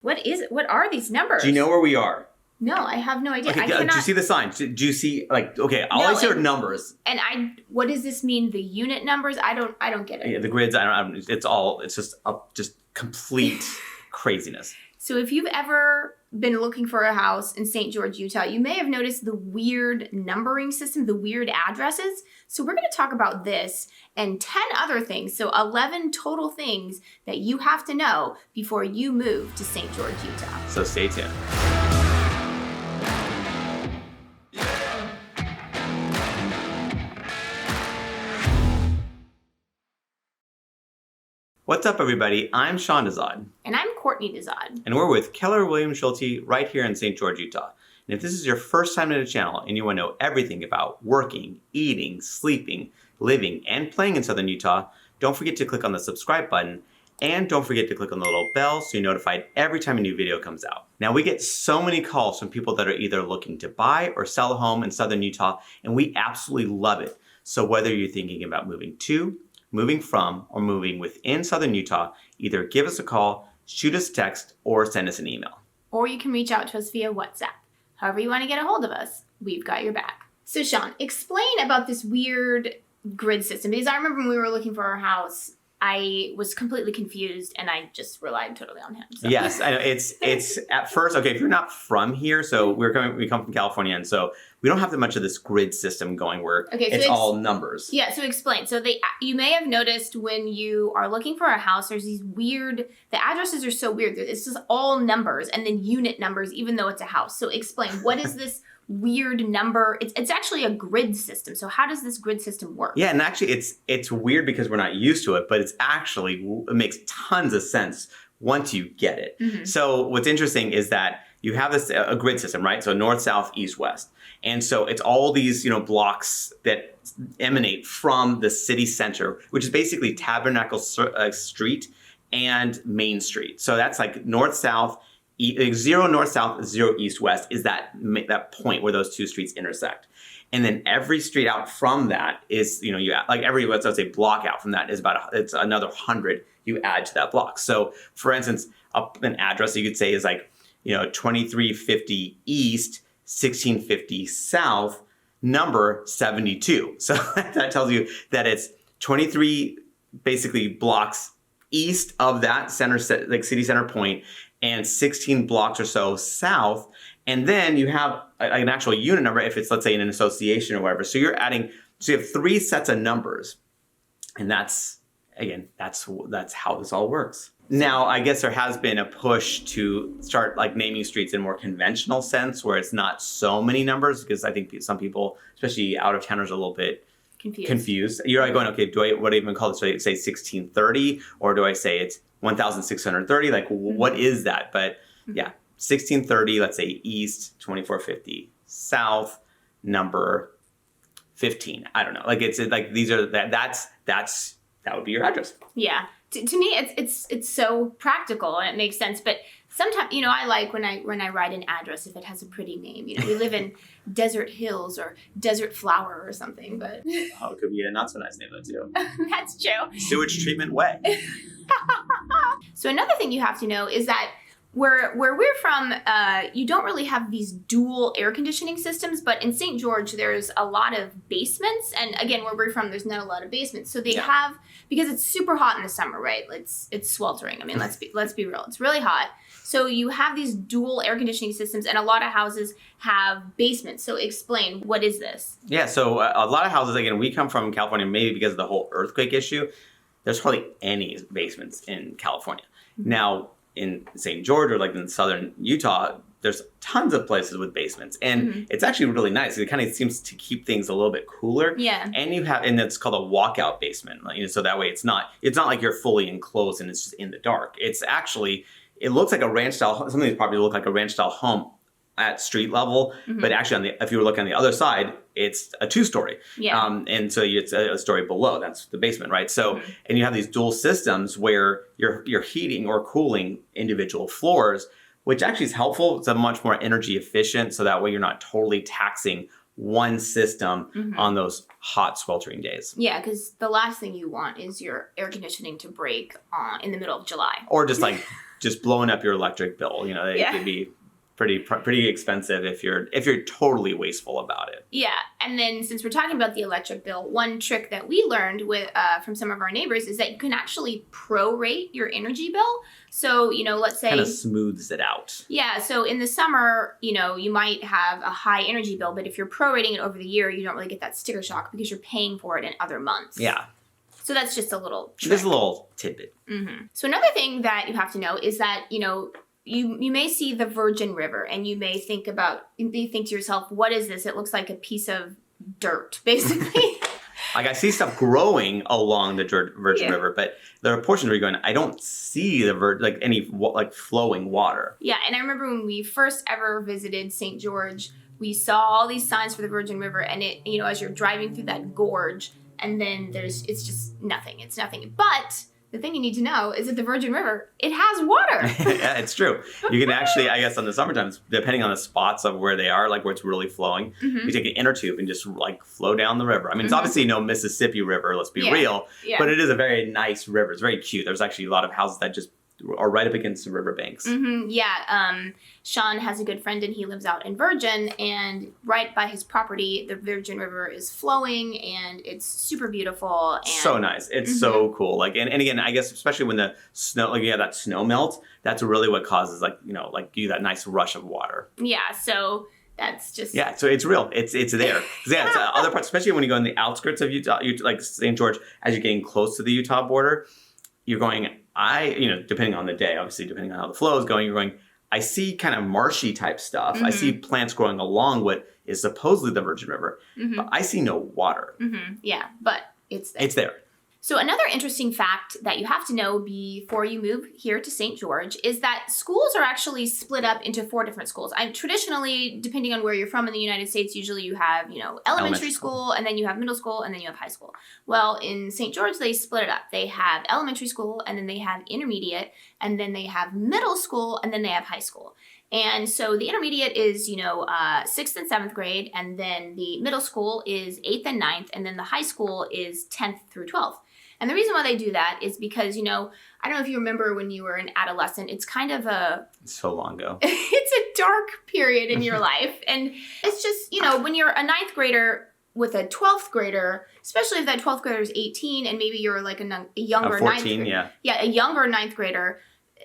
What is it? What are these numbers? Do you know where we are? No, I have no idea. Okay, I cannot... do you see the sign? Do you see, like, okay, all I see are numbers. And what does this mean? The unit numbers? I don't get it. Yeah, the grids, it's just complete craziness. So if you've ever been looking for a house in St. George, Utah, you may have noticed the weird numbering system, the weird addresses. So we're going to talk about this and 10 other things. So 11 total things that you have to know before you move to St. George, Utah. So stay tuned. What's up, everybody? I'm Sean Dezad. And I'm Courtney Dezad. And we're with Keller Williams Schulte right here in St. George, Utah. And if this is your first time to the channel and you want to know everything about working, eating, sleeping, living, and playing in Southern Utah, don't forget to click on the subscribe button. And don't forget to click on the little bell so you're notified every time a new video comes out. Now, we get so many calls from people that are either looking to buy or sell a home in Southern Utah, and we absolutely love it. So whether you're thinking about moving to, moving from, or moving within Southern Utah, either give us a call, shoot us a text, or send us an email. Or you can reach out to us via WhatsApp. However you want to get a hold of us, we've got your back. So Sean, explain about this weird grid system. Because I remember when we were looking for our house, I was completely confused and I just relied totally on him. So. Yes, I know. It's at first, okay, if you're not from here, so we come from California, and so we don't have that much of this grid system going where it's all numbers. Yeah, so explain. So you may have noticed when you are looking for a house, there's these weird, the addresses are so weird. It's just all numbers and then unit numbers, even though it's a house. So explain, what is this weird number? It's actually a grid system. So how does this grid system work? Yeah, and actually it's weird because we're not used to it, but it makes tons of sense once you get it. Mm-hmm. So what's interesting is that you have a grid system, right? So north, south, east, west. And so it's all these, blocks that emanate from the city center, which is basically Tabernacle Street and Main Street. So that's like north, south, 0 north, south, 0 east, west is that point where those two streets intersect. And then every street out from that is, let's say block out from that is it's another 100 you add to that block. So for instance, an address you could say is like, 2350 east, 1650 south, number 72. So that tells you that it's 23 basically blocks east of that city center point and 16 blocks or so south. And then you have an actual unit number if it's, let's say, in an association or whatever. So you have 3 sets of numbers. And that's how this all works. Now, I guess there has been a push to start naming streets in a more conventional sense where it's not so many numbers, because I think some people, especially out of towners, are a little bit confused. You're like going, okay, what do I even call this? So I say 1630, or do I say it's 1630? What is that? But yeah, 1630, let's say east, 2450 south, number 15. I don't know. That would be your address. Yeah. To me, it's so practical and it makes sense. But sometimes, I like when I write an address if it has a pretty name. We live in Desert Hills or Desert Flower or something. But it could be a not so nice name though too. That's true. Sewage treatment way. So another thing you have to know is that where we're from, you don't really have these dual air conditioning systems, but in St. George, there's a lot of basements. And again, where we're from, there's not a lot of basements. So they have, because it's super hot in the summer, right? It's sweltering. I mean, let's be real. It's really hot. So you have these dual air conditioning systems, and a lot of houses have basements. So explain, what is this? Yeah, so a lot of houses, again, we come from California, maybe because of the whole earthquake issue. There's hardly any basements in California. Mm-hmm. Now, in St. George or in Southern Utah, there's tons of places with basements, and it's actually really nice. It kind of seems to keep things a little bit cooler. Yeah. And it's called a walkout basement. So that way it's not like you're fully enclosed and it's just in the dark. It looks like a ranch style. Some of these properties look like a ranch style home at street level, but actually if you were looking on the other side, it's a 2-story. Yeah. And so it's a story below. That's the basement, right? So, and you have these dual systems where you're heating or cooling individual floors, which actually is helpful. It's a much more energy efficient. So that way you're not totally taxing one system on those hot, sweltering days. Yeah, because the last thing you want is your air conditioning to break in the middle of July. Or just just blowing up your electric bill. You know, it Yeah. could be pretty expensive if you're totally wasteful about it. Yeah, and then since we're talking about the electric bill, one trick that we learned with from some of our neighbors is that you can actually prorate your energy bill. So, you know, let's say Kind of smooths it out. Yeah, so in the summer, you know, you might have a high energy bill, but if you're prorating it over the year, you don't really get that sticker shock because you're paying for it in other months. Yeah. So that's just a little trick. There's a little tidbit. So another thing that you have to know is that, you know, you may see the Virgin River and you may think to yourself, what is this? It looks like a piece of dirt, basically. Like I see stuff growing along the Virgin River, but there are portions where you're going, I don't see any flowing water. Yeah, and I remember when we first ever visited St. George, we saw all these signs for the Virgin River, and it, you know, as you're driving through that gorge, and then it's just nothing. It's nothing. But the thing you need to know is that the Virgin River, it has water. Yeah, it's true. You can actually, I guess on the summertime, depending on the spots of where they are, like where it's really flowing, you take an inner tube and just like flow down the river. I mean, it's obviously no Mississippi River, let's be real, but it is a very nice river. It's very cute. There's actually a lot of houses that just are right up against the riverbanks. Sean has a good friend and he lives out in Virgin, and right by his property, the Virgin River is flowing and it's super beautiful. And so nice. It's so cool. Like, and again, I guess especially when the snow, like you have that snow melt, that's really what causes you that nice rush of water. Yeah. So that's just so it's real. It's there. It's other parts, especially when you go in the outskirts of Utah, like St. George, as you're getting close to the Utah border, you're going. Depending on the day, obviously, depending on how the flow is going, you're going. I see kind of marshy type stuff. I see plants growing along what is supposedly the Virgin River, but I see no water. Yeah, but it's there. It's there. So another interesting fact that you have to know before you move here to St. George is that schools are actually split up into 4 different schools. Traditionally, depending on where you're from in the United States, usually you have, elementary school, and then you have middle school, and then you have high school. Well, in St. George, they split it up. They have elementary school, and then they have intermediate, and then they have middle school, and then they have high school. And so the intermediate is, 6th and 7th grade, and then the middle school is 8th and 9th, and then the high school is 10th through 12th. And the reason why they do that is because, I don't know if you remember when you were an adolescent, it's kind of It's so long ago. It's a dark period in your life. And it's just, when you're a 9th grader with a 12th grader, especially if that 12th grader is 18 and maybe you're like a younger 14, 9th grader. yeah. Yeah, a younger 9th grader.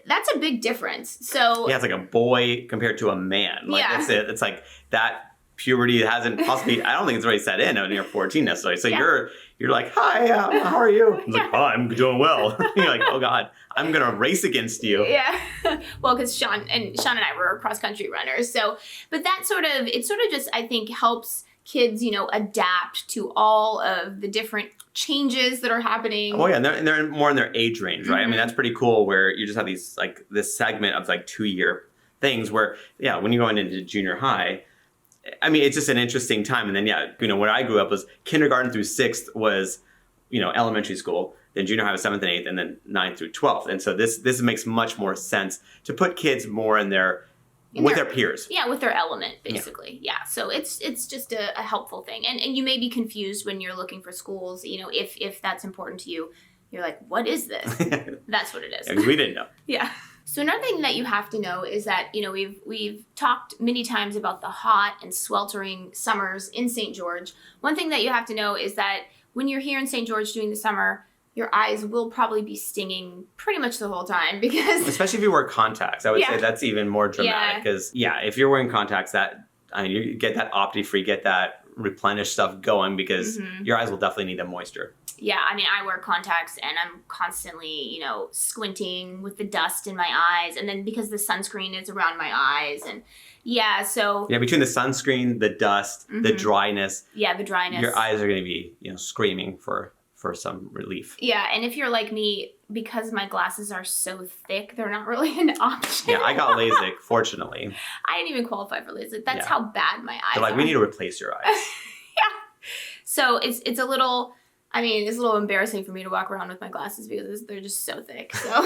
That's a big difference. So yeah, it's like a boy compared to a man. Like that's it. It's like that puberty hasn't possibly. I don't think it's already set in when you're 14 necessarily. So you're like, hi, how are you? It's like, oh, I'm doing well. You're like, oh God, I'm gonna race against you. Yeah, well, because Sean and I were cross country runners. So, but that sort of just I think helps kids, adapt to all of the different changes that are happening. Oh yeah, and they're more in their age range, right? I mean, that's pretty cool where you just have these like this segment of like 2-year things where when you're going into junior high, I mean, it's just an interesting time. And then where I grew up was kindergarten through 6th was, elementary school. Then junior high was 7th and 8th, and then 9th through 12th. And so this makes much more sense to put kids more in their peers. Yeah, with their element, basically. Yeah. So it's just a helpful thing. And you may be confused when you're looking for schools, if that's important to you. You're like, what is this? That's what it is. Because we didn't know. Yeah. So another thing that you have to know is that, we've talked many times about the hot and sweltering summers in St. George. One thing that you have to know is that when you're here in St. George during the summer, your eyes will probably be stinging pretty much the whole time because... Especially if you wear contacts. I would say that's even more dramatic because, if you're wearing contacts, you get that opti-free, get that replenish stuff going because your eyes will definitely need the moisture. Yeah, I mean, I wear contacts and I'm constantly, squinting with the dust in my eyes. And then because the sunscreen is around my eyes and so... Yeah, between the sunscreen, the dust, the dryness. Yeah, the dryness. Your eyes are going to be, screaming for some relief. Yeah, and if you're like me, because my glasses are so thick, they're not really an option. Yeah, I got LASIK, fortunately. I didn't even qualify for LASIK. That's how bad my eyes are. They're like, we need to replace your eyes. So it's a little... I mean, it's a little embarrassing for me to walk around with my glasses because they're just so thick. So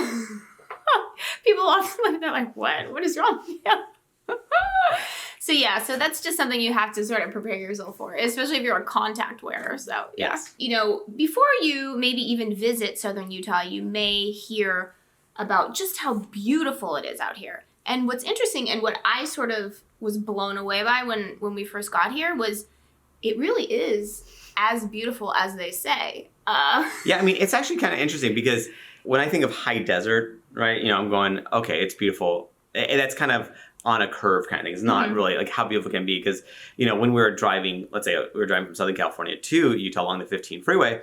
people often look at that like, what is wrong? So that's just something you have to sort of prepare yourself for, especially if you're a contact wearer. So yes. Before you maybe even visit Southern Utah, you may hear about just how beautiful it is out here. And what's interesting and what I sort of was blown away by when we first got here was it really is as beautiful as they say. Yeah, I mean, it's actually kind of interesting because when I think of high desert, right, I'm going, okay, it's beautiful. And that's kind of on a curve kind of thing. It's not really like how beautiful it can be because, when we were driving, let's say we were driving from Southern California to Utah along the 15 freeway,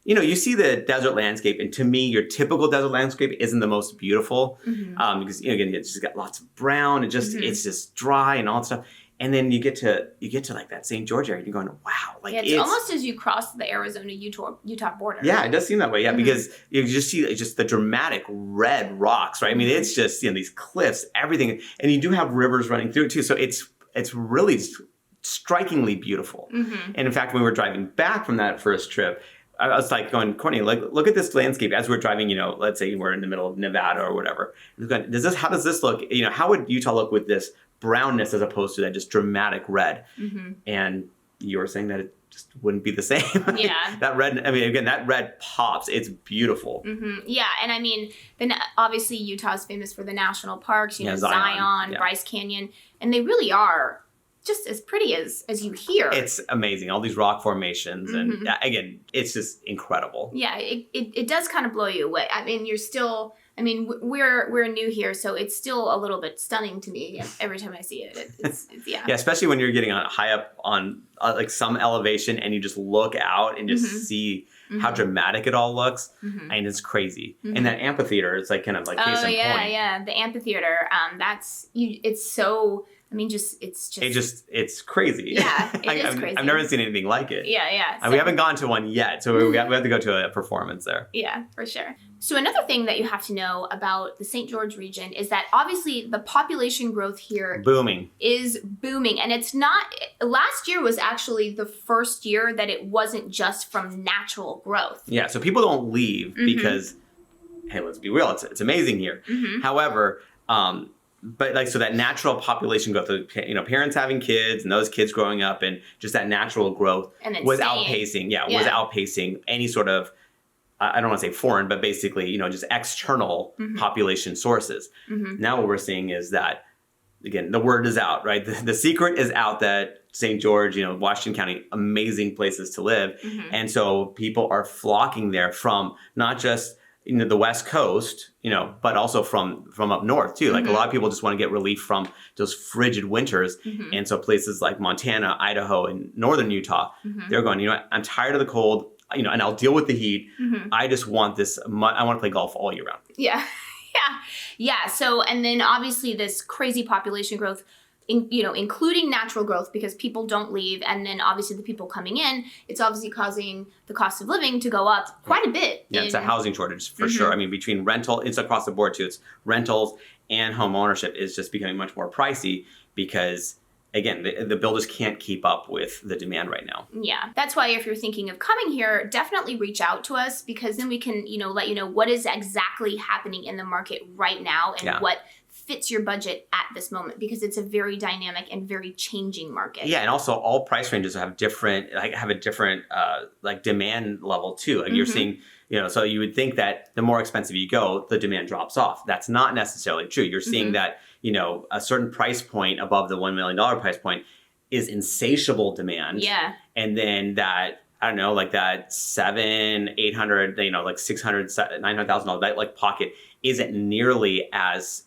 you see the desert landscape. And to me, your typical desert landscape isn't the most beautiful because, again, it's just got lots of brown and just it's just dry and all that stuff. And then you get to like that St. George area and you're going, wow. Like it's almost as you cross the Arizona-Utah border. Yeah, it does seem that way. Yeah, because you just see just the dramatic red rocks, right? I mean, it's just, these cliffs, everything. And you do have rivers running through it too. So it's really strikingly beautiful. And in fact, when we were driving back from that first trip, I was like going, Courtney, like, look at this landscape as we're driving, let's say we're in the middle of Nevada or whatever. Going, how does this look? How would Utah look with this brownness as opposed to that just dramatic red? And you were saying that it just wouldn't be the same. Yeah. That red, I mean, again, that red pops. It's beautiful. Yeah, and I mean, then obviously Utah is famous for the national parks, Zion, Zion, Bryce Canyon, and they really are just as pretty as you hear. It's amazing. All these rock formations. And again, it's just incredible. Yeah, it does kind of blow you away. I mean, we're new here, so it's still a little bit stunning to me every time I see it. It's yeah. Yeah, especially when you're getting high up on like some elevation and you just look out and just see how dramatic it all looks. And it's crazy. And that amphitheater, it's like kind of like case in point. Yeah, the amphitheater. It's so. I mean, it's crazy. Yeah, it is crazy. I've never seen anything like it. Yeah. And we haven't gone to one yet, so we have to go to a performance there. Yeah, for sure. So another thing that you have to know about the St. George region is that obviously the population growth here is booming. And it's not, last year was actually the first year that it wasn't just from natural growth. Yeah, so people don't leave because, hey, let's be real, it's amazing here. However, but like, so that natural population growth, parents having kids and those kids growing up and just that natural growth was outpacing any sort of, I don't want to say foreign, but basically, just external population sources. Now what we're seeing is that, again, the word is out, right? The secret is out that St. George, Washington County, amazing places to live. And so people are flocking there from not just the West Coast, but also from up north too. Like a lot of people just want to get relief from those frigid winters. And so places like Montana, Idaho, and northern Utah, they're going, I'm tired of the cold, and I'll deal with the heat. I just want this, I want to play golf all year round. Yeah. So, and then obviously this crazy population growth, including natural growth because people don't leave. And then obviously the people coming in, it's obviously causing the cost of living to go up quite a bit. Yeah, it's a housing shortage for sure. I mean, between rental, it's across the board too. It's rentals and home ownership is just becoming much more pricey because, again, the builders can't keep up with the demand right now. Yeah, that's why if you're thinking of coming here, definitely reach out to us because then we can, let you know what is exactly happening in the market right now and what fits your budget at this moment because it's a very dynamic and very changing market. Yeah, and also all price ranges have a different demand level too. Like you're seeing, so you would think that the more expensive you go, the demand drops off. That's not necessarily true. You're seeing that, a certain price point above the $1 million price point is insatiable demand. Yeah. And then that, I don't know, like that $700,000, $800,000, like $600,000, $900,000, that like pocket isn't nearly as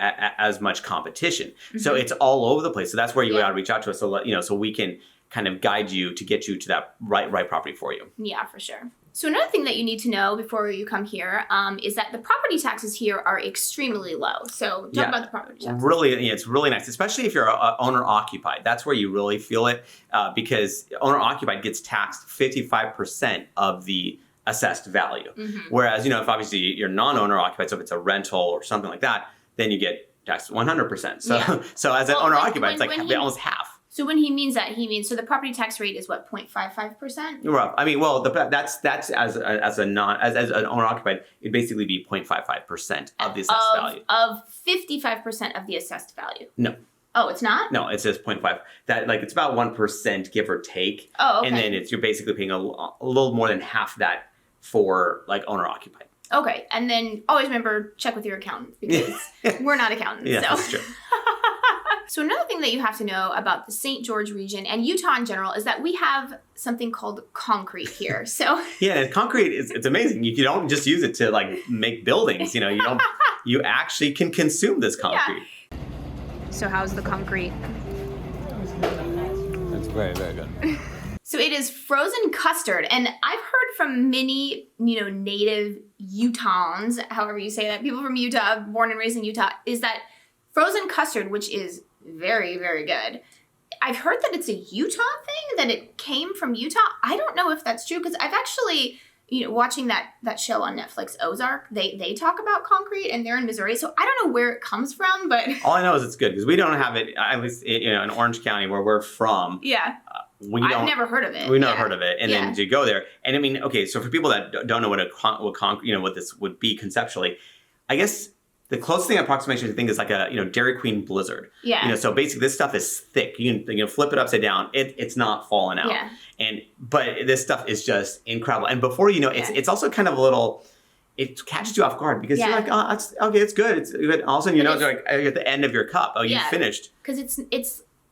as much competition. So it's all over the place. So that's where you got to reach out to us. So we can kind of guide you to get you to that right property for you. Yeah, for sure. So another thing that you need to know before you come here is that the property taxes here are extremely low. So talk about the property taxes. Really, it's really nice, especially if you're owner occupied. That's where you really feel it because owner occupied gets taxed 55% of the assessed value. Whereas, if obviously you're non-owner occupied, so if it's a rental or something like that, then you get taxed 100%. So as an owner occupied, it's like almost half. So when he means that, so the property tax rate is what, 0.55%? Rough. I mean, well, that's as an owner occupied, it'd basically be 0.55% of the assessed value. Of 55% of the assessed value. No. Oh, it's not? No, it says 0.5. That it's about 1% give or take. Oh, okay. And then you're basically paying a little more than half that for owner occupied. Okay, and then always remember, check with your accountant because we're not accountants. Yeah, so. that's true. So another thing that you have to know about the St. George region and Utah in general is that we have something called concrete here. So yeah, concrete it's amazing. You don't just use it to like make buildings. You actually can consume this concrete. Yeah. So how's the concrete? It's very, very good. So it is frozen custard, and I've heard from many, native Utahns, however you say that, people from Utah, born and raised in Utah, is that frozen custard, which is very, very good. I've heard that it's a Utah thing, that it came from Utah. I don't know if that's true, because I've actually, watching that show on Netflix, Ozark, they talk about concrete, and they're in Missouri, so I don't know where it comes from, but... All I know is it's good, because we don't have it, at least, in Orange County, where we're from. Yeah. I've never heard of it. We've never heard of it, and then you go there, and I mean, okay, so for people that don't know what this would be conceptually, I guess the closest thing approximation to think is like a Dairy Queen Blizzard. Yeah. So basically, this stuff is thick. You can flip it upside down. It's not falling out. Yeah. But this stuff is just incredible. And before you know, it's also kind of a little. It catches you off guard because you're like, oh, it's okay, it's good. It's good. All of a sudden, it's like at the end of your cup. Oh, you finished. Because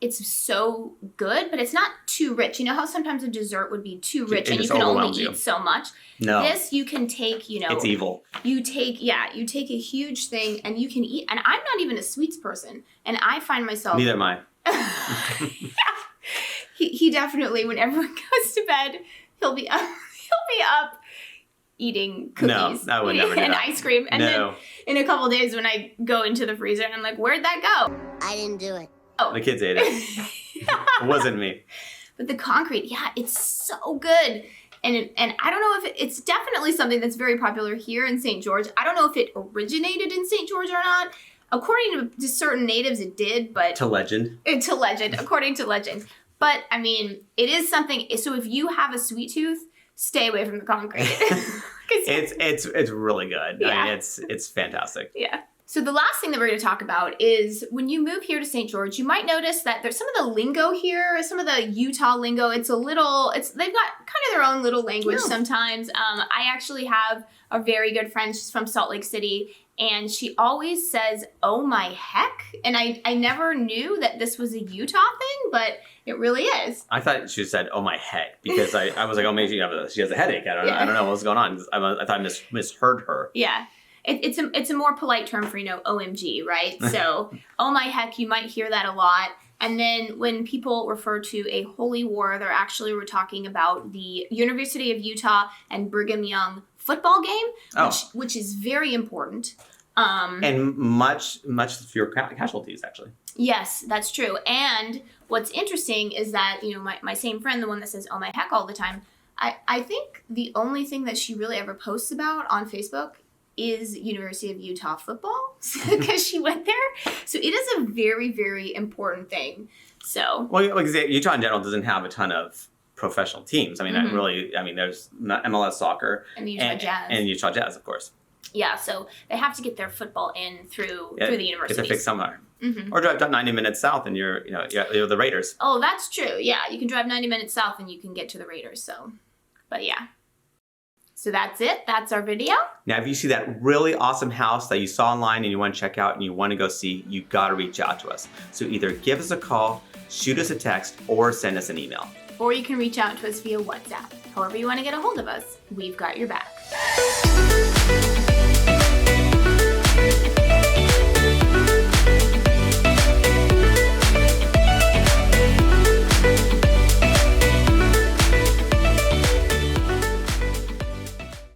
it's so good, but it's not too rich. You know how sometimes a dessert would be too rich and you can only eat so much? No. This you can take, It's evil. You take a huge thing and you can eat. And I'm not even a sweets person. And I find myself... Neither am I. He definitely, when everyone goes to bed, he'll be up eating cookies. No, I would never do and that. ice cream. And then in a couple of days when I go into the freezer and I'm like, where'd that go? I didn't do it. Oh. The kids ate it. It wasn't me. But the concrete, it's so good. And I don't know if it's definitely something that's very popular here in St. George. I don't know if it originated in St. George or not. According to certain natives, it did, but... To legend. According to legend. But, I mean, it is something... So if you have a sweet tooth, stay away from the concrete. It's really good. Yeah. I mean, it's fantastic. Yeah. So the last thing that we're going to talk about is when you move here to St. George, you might notice that there's some of the lingo here, some of the Utah lingo. They've got kind of their own little language sometimes. I actually have a very good friend. She's from Salt Lake City, and she always says, "Oh my heck." And I never knew that this was a Utah thing, but it really is. I thought she said, "Oh my heck," because I was like, "Oh, maybe she has a headache." I don't know what's going on. I thought I misheard her. Yeah. It's a more polite term for, OMG, right? So, oh my heck, you might hear that a lot. And then when people refer to a holy war, they're actually talking about the University of Utah and Brigham Young football game, which is very important. And much fewer casualties, actually. Yes, that's true. And what's interesting is that, my same friend, the one that says, "Oh my heck," all the time, I think the only thing that she really ever posts about on Facebook is University of Utah football, because she went there. So it is a very, very important thing. So like Utah in general doesn't have a ton of professional teams. I mean, there's MLS soccer and Utah Jazz. And Utah Jazz, of course. Yeah, so they have to get their football in through the university. Get their fix somewhere. Mm-hmm. Or drive 90 minutes south and you're the Raiders. Oh, that's true. Yeah, you can drive 90 minutes south and you can get to the Raiders. So, but yeah. So that's it. That's our video. Now, if you see that really awesome house that you saw online and you want to check out and you want to go see, you got to reach out to us. So either give us a call, shoot us a text, or send us an email. Or you can reach out to us via WhatsApp. However you want to get a hold of us, we've got your back.